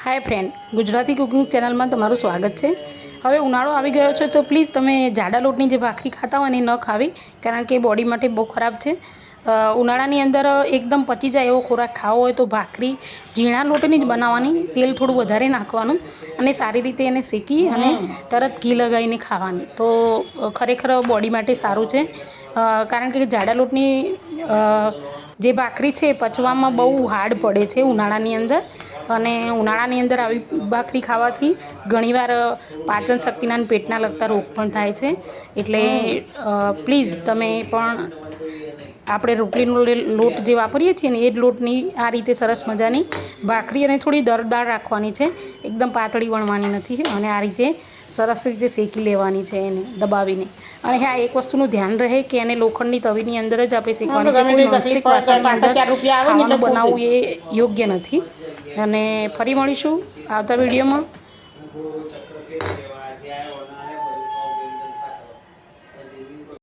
Hi friend, Gujarati cooking channel में तमारुं स्वागत है। हवे उनाळो आवी गयो छे तो प्लीज़ तमे जाडा लोटनी जे भाखरी खाता होय ने न खावी, कारण के बॉडी माटे बहु खराब है। उनाळानी अंदर एकदम पची जाए एवो खोराक खावो होय तो भाखरी झीणा लोटनी ज बनाववानी, तेल थोड़ुं वधारे नाखवानुं अने सारी रीते एने शेकी अने तरत घी लगावीने खावानी, तो खरेखर बॉडी माटे सारुं छे। कारण के जाडा लोटनी जे भाखरी छे पचवामां बहु हार्ड पड़े छे उनाळानी अंदर, અને ઉનાળાની અંદર આવી ભાખરી ખાવાથી ઘણીવાર પાચન શક્તિના અને પેટના લગતા રોગ પણ થાય છે। એટલે પ્લીઝ તમે પણ આપણે રોટલીનો લોટ જે વાપરીએ છીએ ને એ જ લોટની આ રીતે સરસ મજાની ભાખરી અને થોડી દરદાર રાખવાની છે, એકદમ પાતળી વણવાની નથી અને આ રીતે સરસ રીતે શેકી લેવાની છે એને દબાવીને। અને હા, એક વસ્તુનું ધ્યાન રહે કે એને લોખંડની તવીની અંદર જ આપણે શેકવાની છે, કોઈ નોનસ્ટિક વાસણની અંદર ખાવાનું બનાવવું એ યોગ્ય નથી। અને ફરી મળીશું આવતા વિડીયોમાં।